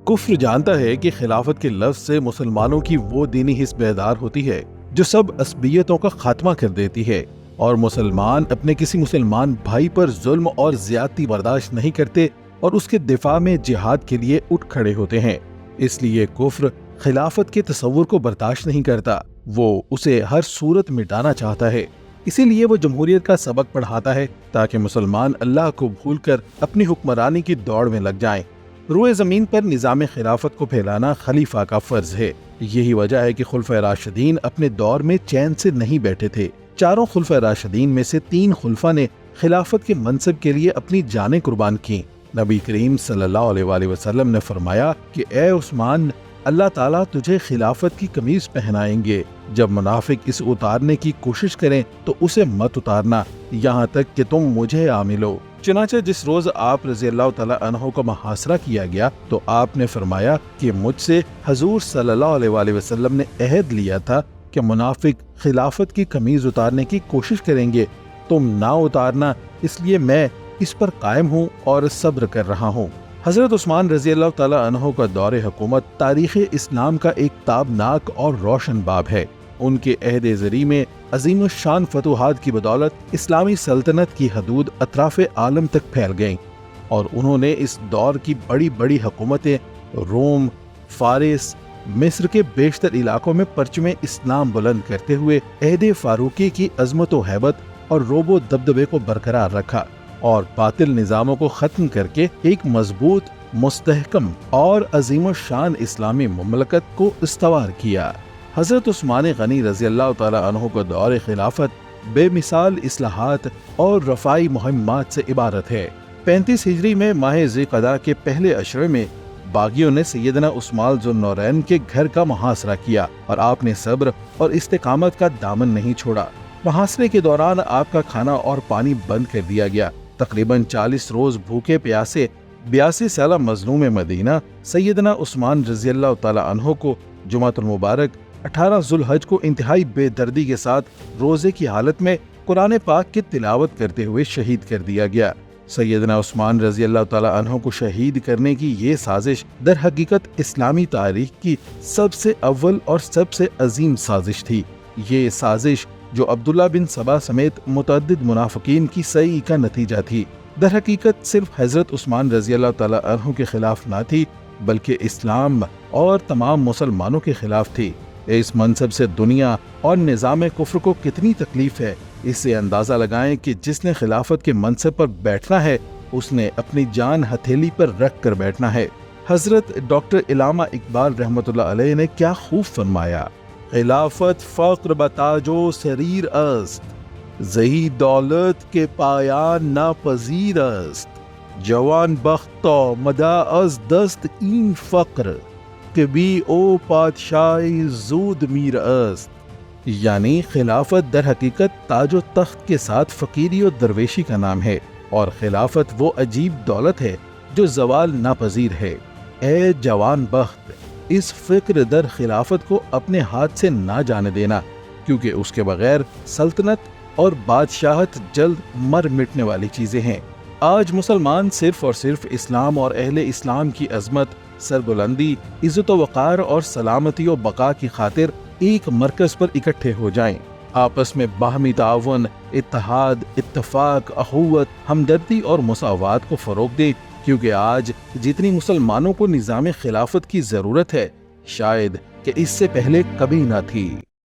کفر جانتا ہے کہ خلافت کے لفظ سے مسلمانوں کی وہ دینی حس بیدار ہوتی ہے جو سب عصبیتوں کا خاتمہ کر دیتی ہے، اور مسلمان اپنے کسی مسلمان بھائی پر ظلم اور زیادتی برداشت نہیں کرتے اور اس کے دفاع میں جہاد کے لیے اٹھ کھڑے ہوتے ہیں۔ اس لیے کفر خلافت کے تصور کو برداشت نہیں کرتا، وہ اسے ہر صورت مٹانا چاہتا ہے۔ اسی لیے وہ جمہوریت کا سبق پڑھاتا ہے تاکہ مسلمان اللہ کو بھول کر اپنی حکمرانی کی دوڑ میں لگ جائیں۔ روئے زمین پر نظام خلافت کو پھیلانا خلیفہ کا فرض ہے۔ یہی وجہ ہے کہ خلفائے راشدین اپنے دور میں چین سے نہیں بیٹھے تھے۔ چاروں خلفائے راشدین میں سے 3 خلفاء نے خلافت کے منصب کے لیے اپنی جانیں قربان کی۔ نبی کریم صلی اللہ علیہ وآلہ وسلم نے فرمایا کہ اے عثمان، اللہ تعالیٰ تجھے خلافت کی قمیض پہنائیں گے۔ جب منافق اسے اتارنے کی کوشش کریں تو اسے مت اتارنا یہاں تک کہ تم مجھے آ ملو۔ چنانچہ جس روز آپ رضی اللہ تعالیٰ عنہ کا محاصرہ کیا گیا تو آپ نے فرمایا کہ مجھ سے حضور صلی اللہ علیہ وآلہ وسلم نے عہد لیا تھا کہ منافق خلافت کی قمیض اتارنے کی کوشش کریں گے، تم نہ اتارنا، اس لیے میں اس پر قائم ہوں اور صبر کر رہا ہوں۔ حضرت عثمان رضی اللہ تعالیٰ عنہ کا دور حکومت تاریخ اسلام کا ایک تابناک اور روشن باب ہے۔ ان کے عہد زری میں عظیم الشان فتوحات کی بدولت اسلامی سلطنت کی حدود اطراف عالم تک پھیل گئیں، اور انہوں نے اس دور کی بڑی بڑی حکومتیں روم، فارس، مصر کے بیشتر علاقوں میں پرچم اسلام بلند کرتے ہوئے عہد فاروقی کی عظمت و ہیبت اور رعب و دبدبے کو برقرار رکھا اور باطل نظاموں کو ختم کر کے ایک مضبوط، مستحکم اور عظیم الشان اسلامی مملکت کو استوار کیا۔ حضرت عثمان غنی رضی اللہ تعالیٰ عنہ کا دور خلافت بے مثال اصلاحات اور رفاعی مہمات سے عبارت ہے۔ 35 ہجری میں ماہ ذی قعدہ کے پہلے عشرے میں باغیوں نے سیدنا عثمان ذو النورین کے گھر کا محاصرہ کیا اور آپ نے صبر اور استقامت کا دامن نہیں چھوڑا۔ محاصرے کے دوران آپ کا کھانا اور پانی بند کر دیا گیا۔ تقریباً 40 روز بھوکے پیاسے 82 سالہ مظلوم مدینہ سیدنا عثمان رضی اللہ تعالیٰ عنہ کو جمعۃ المبارک 18 ذو الحج کو انتہائی بے دردی کے ساتھ روزے کی حالت میں قرآن پاک کی تلاوت کرتے ہوئے شہید کر دیا گیا۔ سیدنا عثمان رضی اللہ تعالیٰ عنہ کو شہید کرنے کی یہ سازش در حقیقت اسلامی تاریخ کی سب سے اول اور سب سے عظیم سازش تھی۔ یہ سازش جو عبداللہ بن سبا سمیت متعدد منافقین کی سعی کا نتیجہ تھی، در حقیقت صرف حضرت عثمان رضی اللہ تعالیٰ عنہ کے خلاف نہ تھی بلکہ اسلام اور تمام مسلمانوں کے خلاف تھی۔ اس منصب سے دنیا اور نظام کفر کو کتنی تکلیف ہے، اس سے اندازہ لگائیں کہ جس نے خلافت کے منصب پر بیٹھنا ہے اس نے اپنی جان ہتھیلی پر رکھ کر بیٹھنا ہے۔ حضرت ڈاکٹر علامہ اقبال رحمۃ اللہ علیہ نے کیا خوب فرمایا، خلافت فقر بتاج و سریر است، زہی دولت کے پایان ناپذیر است، جوان بختا مدا از دست این فقر، کبھی او پادشاہی زود میر است۔ یعنی خلافت در حقیقت تاج و تخت کے ساتھ فقیری و درویشی کا نام ہے، اور خلافت وہ عجیب دولت ہے جو زوال ناپذیر ہے۔ اے جوان بخت، اس فکر در خلافت کو اپنے ہاتھ سے نہ جانے دینا، کیونکہ اس کے بغیر سلطنت اور بادشاہت جلد مر مٹنے والی چیزیں ہیں۔ آج مسلمان صرف اور صرف اسلام اور اہل اسلام کی عظمت، سربلندی، عزت و وقار اور سلامتی و بقا کی خاطر ایک مرکز پر اکٹھے ہو جائیں، آپس میں باہمی تعاون، اتحاد، اتفاق، اخوت، ہمدردی اور مساوات کو فروغ دیں، کیونکہ آج جتنی مسلمانوں کو نظام خلافت کی ضرورت ہے شاید کہ اس سے پہلے کبھی نہ تھی۔